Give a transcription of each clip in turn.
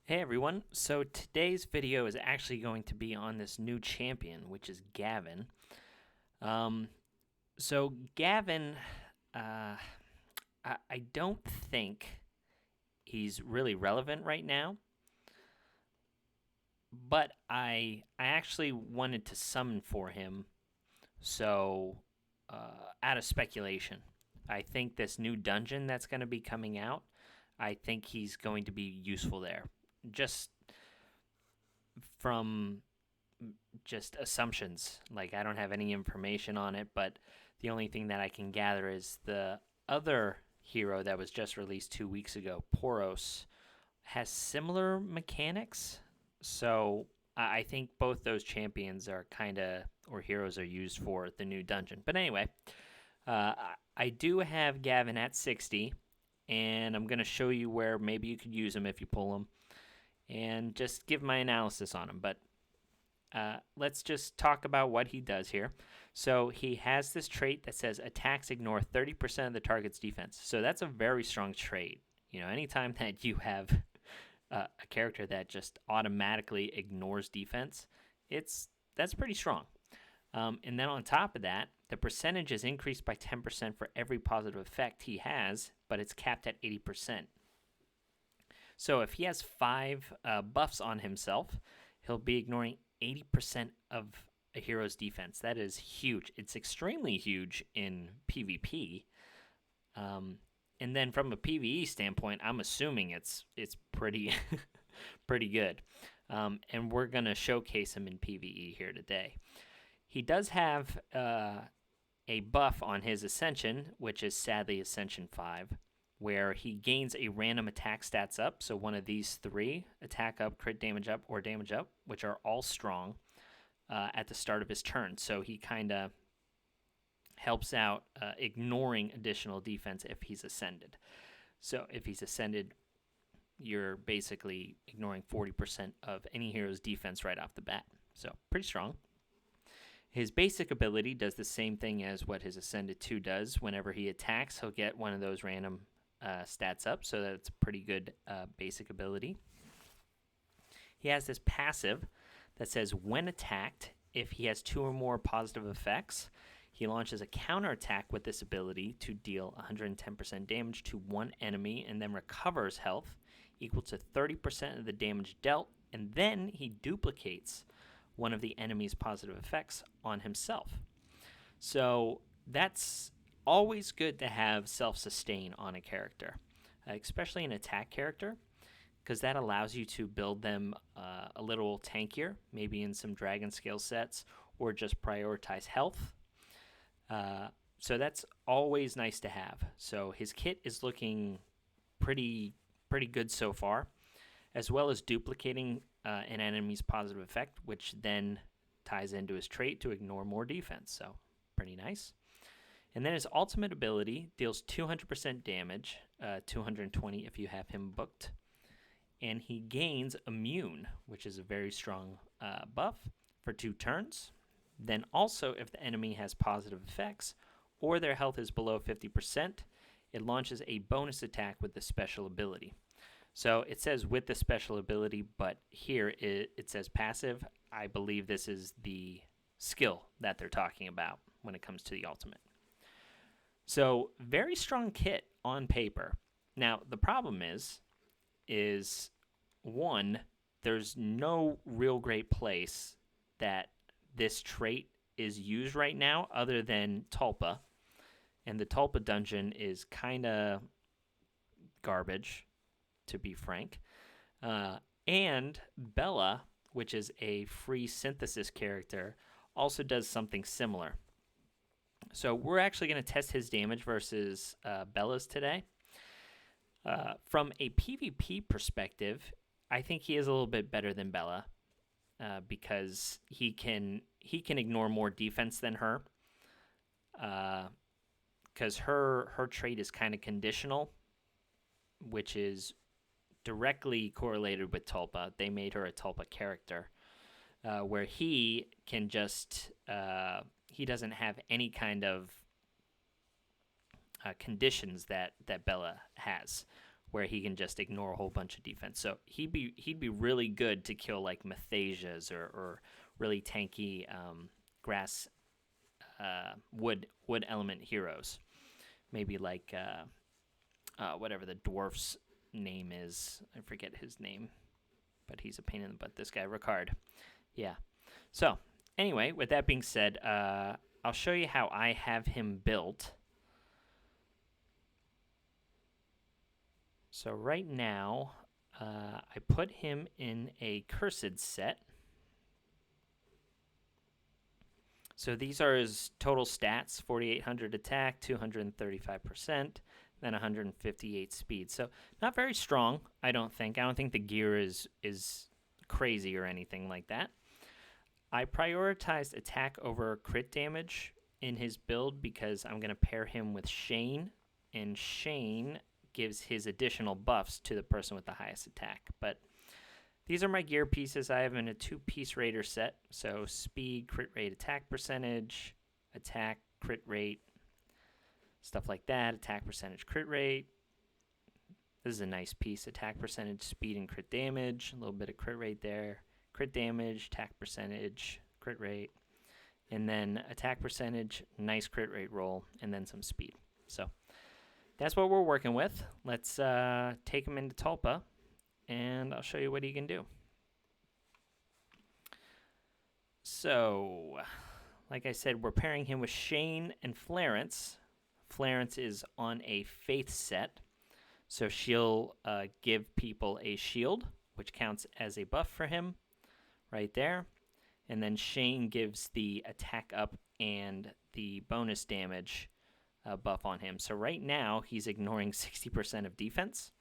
Hey everyone, so today's video is actually going to be on this new champion, which is Gavin. Um, so Gavin, uh, I don't think he's really relevant right now, but I actually wanted to summon for him, so out of speculation, I think this new dungeon that's going to be coming out, I think he's going to be useful there. Just from just assumptions. Like, I don't have any information on it, but the only thing that I can gather is the other hero that was just released 2 weeks ago, Poros, has similar mechanics. So I think both those champions are kind of, or heroes are used for the new dungeon. But anyway, I do have Gavin at 60, and I'm going to show you where maybe you could use him if you pull him, and just give my analysis on him. But let's just talk about what he does here. So he has this trait that says attacks ignore 30% of the target's defense. So that's a very strong trait. You know, anytime that you have a character that just automatically ignores defense, that's pretty strong. And then on top of that, the percentage is increased by 10% for every positive effect he has, but it's capped at 80%. So if he has 5 buffs on himself, he'll be ignoring 80% of a hero's defense. That is huge. It's extremely huge in PvP. And then from a PvE standpoint, I'm assuming it's pretty pretty good. And we're gonna showcase him in PvE here today. He does have a buff on his Ascension, which is sadly Ascension 5, where he gains a random attack stats up. So one of these 3, attack up, crit damage up, or damage up, which are all strong at the start of his turn. So he kind of helps out ignoring additional defense if he's ascended. So if he's ascended, you're basically ignoring 40% of any hero's defense right off the bat. So pretty strong. His basic ability does the same thing as what his Ascended 2 does. Whenever he attacks, he'll get one of those random stats up, so that's a pretty good basic ability. He has this passive that says when attacked, if he has 2 or more positive effects, he launches a counterattack with this ability to deal 110% damage to one enemy and then recovers health equal to 30% of the damage dealt, and then he duplicates one of the enemy's positive effects on himself. So that's always good to have self-sustain on a character, especially an attack character, because that allows you to build them a little tankier, maybe in some dragon scale sets, or just prioritize health. So that's always nice to have. So his kit is looking pretty good so far, as well as duplicating an enemy's positive effect, which then ties into his trait to ignore more defense. So pretty nice. And then his ultimate ability deals 200% damage, 220 if you have him booked. And he gains immune, which is a very strong buff, for 2 turns. Then also, if the enemy has positive effects or their health is below 50%, it launches a bonus attack with the special ability. So it says with the special ability, but here it says passive. I believe this is the skill that they're talking about when it comes to the ultimate. So very strong kit on paper. Now the problem is one, there's no real great place that this trait is used right now other than Tulpa. And the Tulpa dungeon is kind of garbage, to be frank. And Bella, which is a free synthesis character, also does something similar. So we're actually going to test his damage versus Bella's today. From a PvP perspective, I think he is a little bit better than Bella because he can ignore more defense than her. Because her trait is kind of conditional, which is directly correlated with Tulpa. They made her a Tulpa character, where he can just he doesn't have any kind of conditions that Bella has, where he can just ignore a whole bunch of defense. So he'd be really good to kill like Mathasias or really tanky grass wood element heroes. Maybe like whatever the dwarf's name is. I forget his name, but he's a pain in the butt. This guy, Ricard. Yeah. So anyway, with that being said, I'll show you how I have him built. So right now, I put him in a cursed set. So these are his total stats: 4,800 attack, 235%, then 158 speed. So not very strong, I don't think. I don't think the gear is crazy or anything like that. I prioritized attack over crit damage in his build because I'm going to pair him with Shane, and Shane gives his additional buffs to the person with the highest attack. But these are my gear pieces. I have in a 2-piece Raider set. So speed, crit rate, attack percentage, attack, crit rate, stuff like that. Attack percentage, crit rate. This is a nice piece. Attack percentage, speed, and crit damage. A little bit of crit rate there. Crit damage, attack percentage, crit rate. And then attack percentage, nice crit rate roll, and then some speed. So that's what we're working with. Let's take him into Tulpa, and I'll show you what he can do. So, like I said, we're pairing him with Shane and Florence. Florence is on a Faith set, so she'll give people a shield, which counts as a buff for him right there. And then Shane gives the attack up and the bonus damage buff on him. So right now, he's ignoring 60% of defense.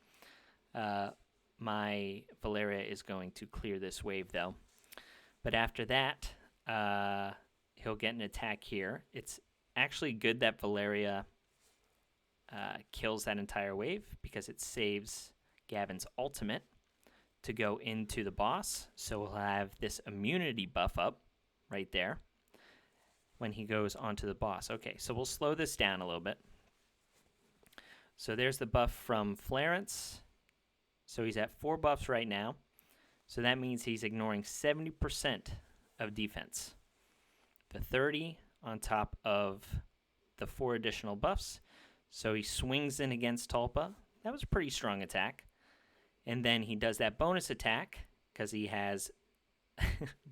My Valeria is going to clear this wave, though. But after that, he'll get an attack here. It's actually good that Valeria kills that entire wave because it saves Gavin's ultimate to go into the boss. So we'll have this immunity buff up right there when he goes onto the boss. Okay, so we'll slow this down a little bit. So there's the buff from Florence. So he's at 4 buffs right now. So that means he's ignoring 70% of defense. The 30 on top of the 4 additional buffs. So he swings in against Tulpa. That was a pretty strong attack. And then he does that bonus attack because he has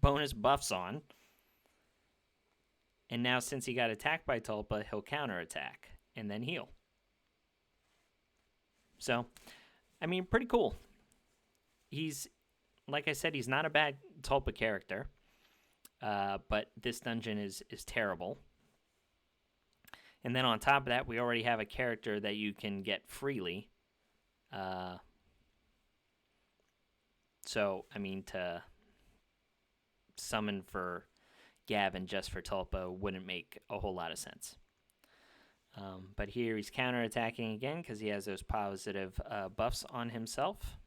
bonus buffs on. And now since he got attacked by Tulpa, he'll counterattack and then heal. So, I mean, pretty cool. He's, like I said, he's not a bad Tulpa character. But this dungeon is terrible. And then on top of that, we already have a character that you can get freely. So, I mean, to summon for Gavin just for Tulpa wouldn't make a whole lot of sense. But here he's counterattacking again because he has those positive buffs on himself.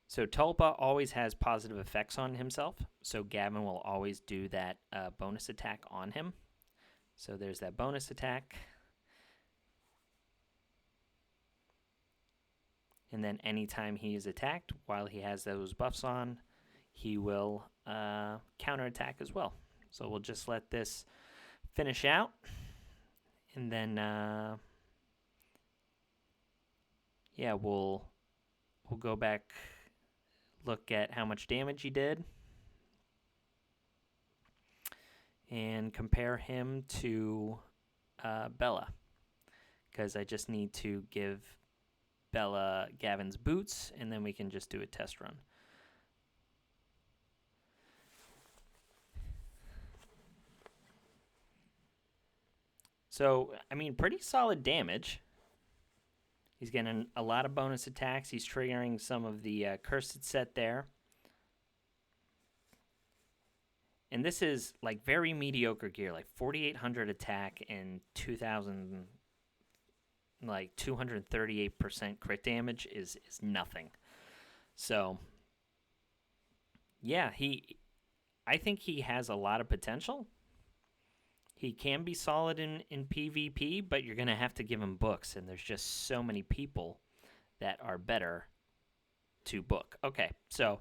So Tulpa always has positive effects on himself, so Gavin will always do that bonus attack on him. So there's that bonus attack. And then anytime he is attacked, while he has those buffs on, he will counterattack as well. So we'll just let this finish out. And then, yeah, we'll go back, look at how much damage he did, and compare him to Bella. Because I just need to give Bella Gavin's boots, and then we can just do a test run. So, I mean, pretty solid damage. He's getting a lot of bonus attacks. He's triggering some of the cursed set there. And this is like very mediocre gear, like 4,800 attack and 2,000, like 238% crit damage is nothing. So, yeah, I think he has a lot of potential. He can be solid in PvP, but you're going to have to give him books, and there's just so many people that are better to book. Okay, so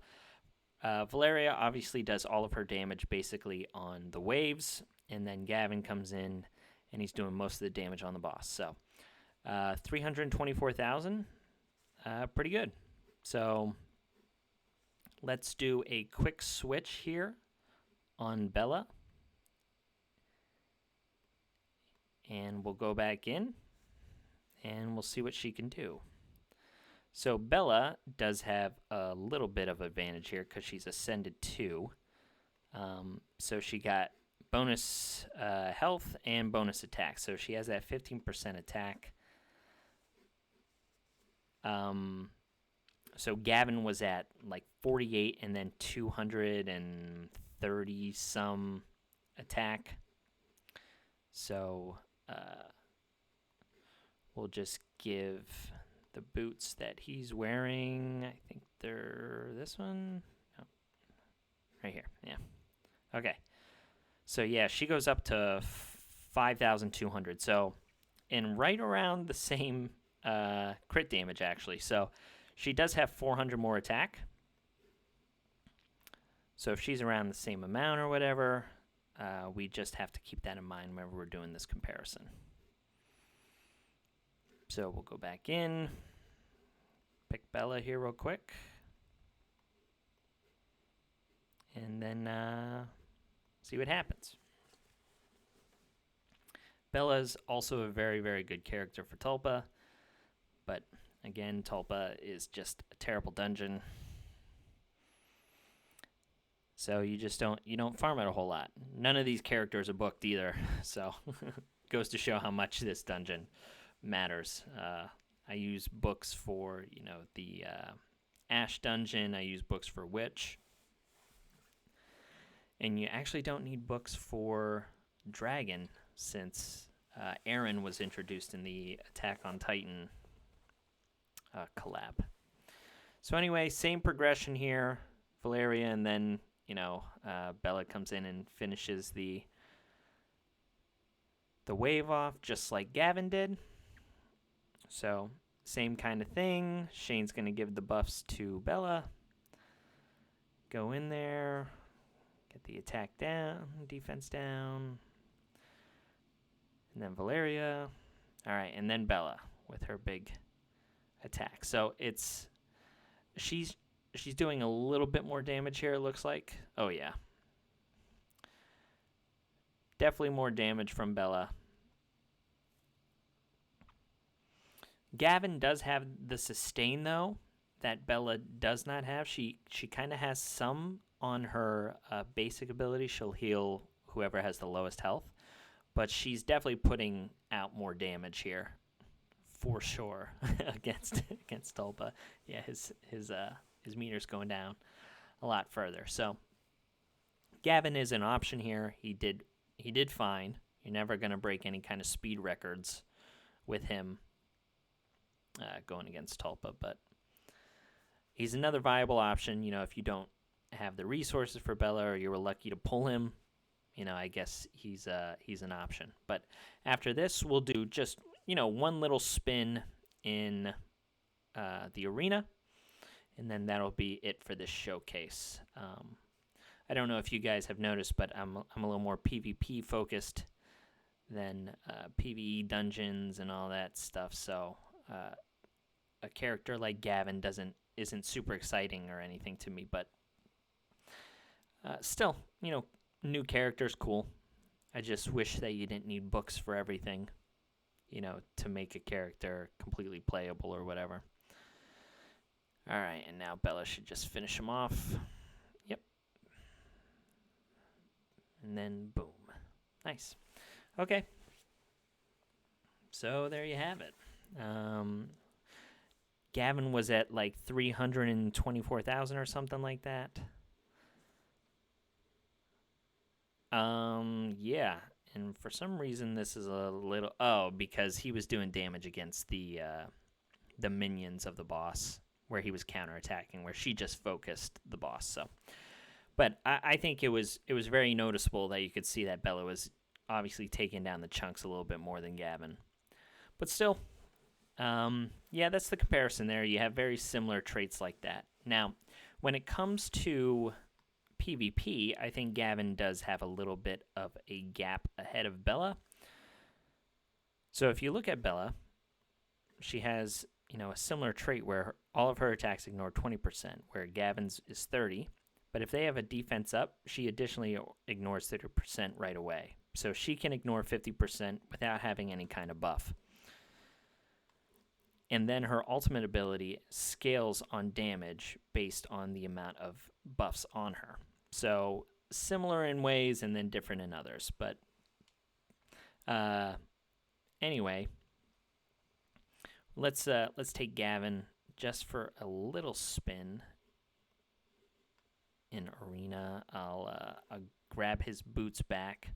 Valeria obviously does all of her damage basically on the waves, and then Gavin comes in, and he's doing most of the damage on the boss. So 324,000, pretty good. So let's do a quick switch here on Bella. And we'll go back in, and we'll see what she can do. So Bella does have a little bit of advantage here because she's Ascended 2. So she got bonus health and bonus attack. So she has that 15% attack. So Gavin was at like 48 and then 230 some attack. So we'll just give the boots that he's wearing. I think they're this one. Oh, right here. Yeah. Okay. So yeah, she goes up to 5,200. So, and right around the same crit damage actually. So she does have 400 more attack. So if she's around the same amount or whatever, we just have to keep that in mind whenever we're doing this comparison. So we'll go back in, pick Bella here real quick, and then see what happens. Bella's also a very, very good character for Tulpa, but again, Tulpa is just a terrible dungeon. So you don't farm it a whole lot. None of these characters are booked either, so goes to show how much this dungeon matters. I use books for, the Ash dungeon. I use books for Witch. And you actually don't need books for Dragon since Aaron was introduced in the Attack on Titan collab. So anyway, same progression here. Valeria, and then Bella comes in and finishes the wave off just like Gavin did. So same kind of thing. Shane's going to give the buffs to Bella. Go in there. Get the attack down, defense down. And then Valeria. All right, and then Bella with her big attack. So she's doing a little bit more damage here, it looks like. Oh, yeah. Definitely more damage from Bella. Gavin does have the sustain, though, that Bella does not have. She kind of has some on her basic ability. She'll heal whoever has the lowest health. But she's definitely putting out more damage here, for sure, against Tulpa. Yeah, his meter's going down a lot further. So Gavin is an option here. He did fine. You're never going to break any kind of speed records with him going against Tulpa, but he's another viable option. If you don't have the resources for Bella or you were lucky to pull him, I guess he's an option. But after this, we'll do just one little spin in the arena. And then that'll be it for this showcase. I don't know if you guys have noticed, but I'm a little more PvP focused than PvE dungeons and all that stuff. So a character like Gavin isn't super exciting or anything to me, but still, new character's cool. I just wish that you didn't need books for everything, to make a character completely playable or whatever. All right, and now Bella should just finish him off. Yep. And then boom. Nice. Okay. So there you have it. Gavin was at like 324,000 or something like that. Yeah. And for some reason, this is a little... Oh, because he was doing damage against the minions of the boss, where he was counterattacking, where she just focused the boss. So, but I think it was very noticeable that you could see that Bella was obviously taking down the chunks a little bit more than Gavin. But still, yeah, that's the comparison there. You have very similar traits like that. Now, when it comes to PvP, I think Gavin does have a little bit of a gap ahead of Bella. So if you look at Bella, she has, a similar trait where all of her attacks ignore 20%, where Gavin's is 30. But if they have a defense up, she additionally ignores 30% right away. So she can ignore 50% without having any kind of buff. And then her ultimate ability scales on damage based on the amount of buffs on her. So similar in ways and then different in others. But anyway, let's take Gavin just for a little spin in Arena. I'll grab his boots back.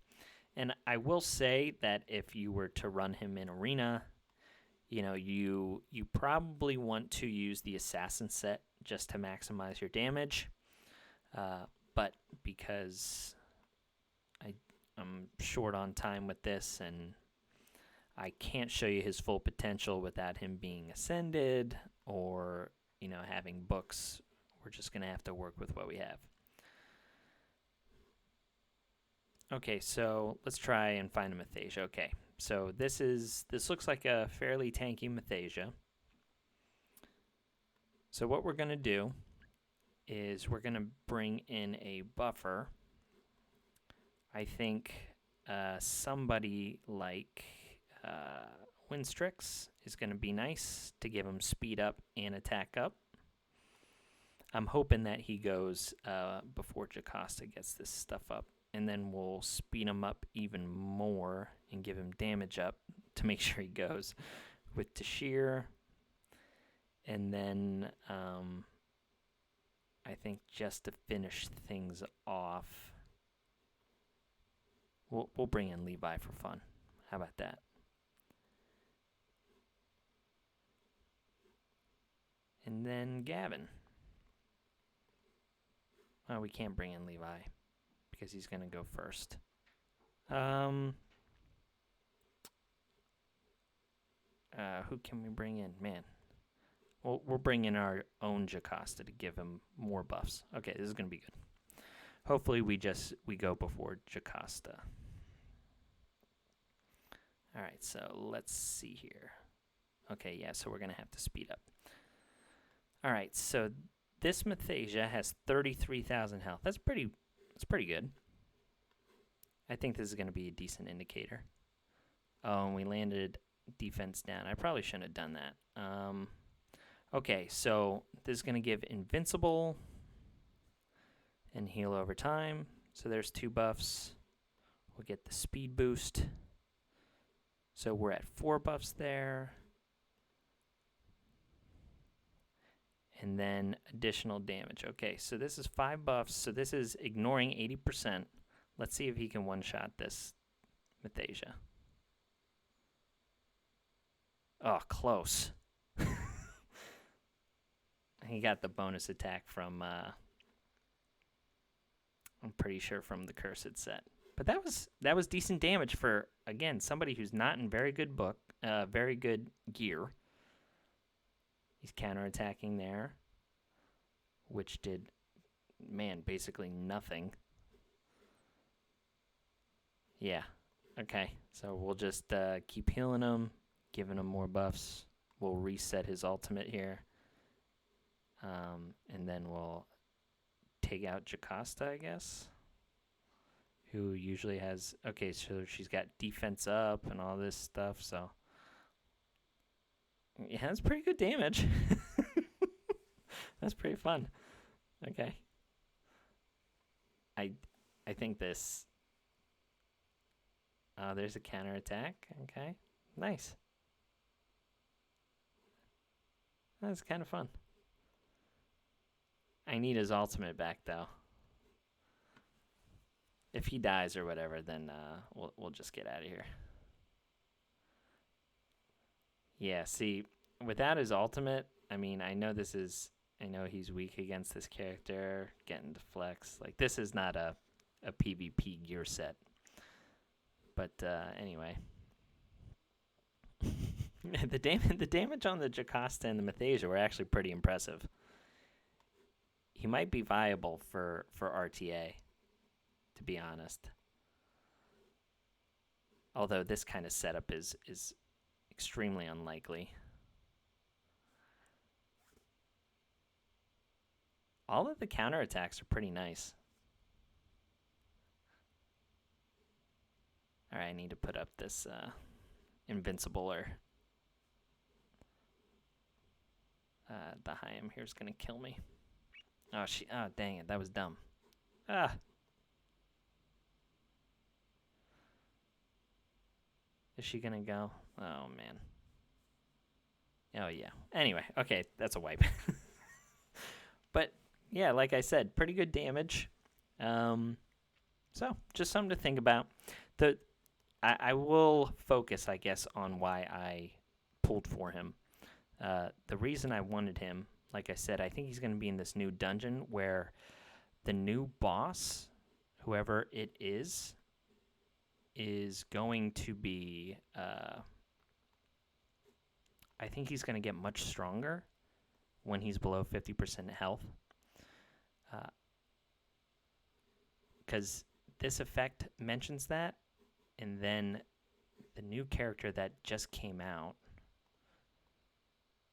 And I will say that if you were to run him in Arena, you probably want to use the Assassin set just to maximize your damage. But because I'm short on time with this and I can't show you his full potential without him being ascended or, having books, we're just going to have to work with what we have. Okay, so let's try and find a Mathasia. Okay, so this looks like a fairly tanky Mathasia. So what we're going to do is we're going to bring in a buffer. I think somebody like Winstrix is going to be nice to give him speed up and attack up. I'm hoping that he goes before Jocasta gets this stuff up, and then we'll speed him up even more and give him damage up to make sure he goes with Tashir. And then I think just to finish things off, we'll bring in Levi for fun. How about that? And then Gavin. Oh, we can't bring in Levi because he's going to go first. Who can we bring in? Man. Well, we'll bring in our own Jocasta to give him more buffs. Okay, this is going to be good. Hopefully we go before Jocasta. All right, so let's see here. Okay, yeah, so we're going to have to speed up. All right, so this Mathasia has 33,000 health. That's pretty good. I think this is going to be a decent indicator. Oh, and we landed defense down. I probably shouldn't have done that. Okay, so this is going to give invincible and heal over time. So there's 2 buffs. We'll get the speed boost. So we're at 4 buffs there. And then additional damage. Okay, so this is 5 buffs. So this is ignoring 80%. Let's see if he can one-shot this Mathasia. Oh, close. He got the bonus attack from, I'm pretty sure from the Cursed set. But that was decent damage for, again, somebody who's not in very good gear. He's counterattacking there, which did, basically nothing. Yeah, okay. So we'll just keep healing him, giving him more buffs. We'll reset his ultimate here. And then we'll take out Jocasta, I guess, who usually has... Okay, so she's got defense up and all this stuff, so... Yeah, that's pretty good damage. That's pretty fun. Okay. I think this... there's a counterattack. Okay, nice. That's kind of fun. I need his ultimate back, though. If he dies or whatever, then we'll just get out of here. Yeah, see, without his ultimate, I know he's weak against this character, getting to flex. Like, this is not a PvP gear set. But anyway, the damage on the Jocasta and the Mathasia were actually pretty impressive. He might be viable for RTA, to be honest. Although this kind of setup is extremely unlikely. All of the counterattacks are pretty nice. All right, I need to put up this invincible or the Hyam here's gonna kill me. Oh dang it, that was dumb. Ah. Is she gonna go? Oh man. Oh yeah. Anyway, okay, that's a wipe. But yeah, like I said, pretty good damage. So just something to think about. I will focus, I guess, on why I pulled for him. The reason I wanted him, like I said, I think he's going to be in this new dungeon where the new boss, whoever it is going to be, I think he's going to get much stronger when he's below 50% health. Because this effect mentions that, and then the new character that just came out,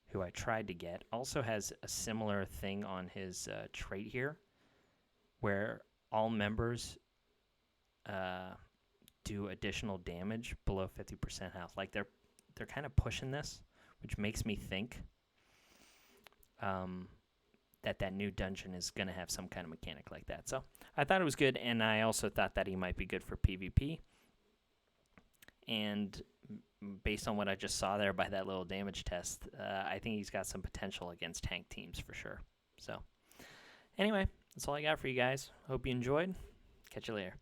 who I tried to get, also has a similar thing on his trait here, where all members do additional damage below 50% health. Like they're kind of pushing this, which makes me think that new dungeon is going to have some kind of mechanic like that. So I thought it was good, and I also thought that he might be good for PvP. And based on what I just saw there by that little damage test, I think he's got some potential against tank teams for sure. So anyway, that's all I got for you guys. Hope you enjoyed. Catch you later.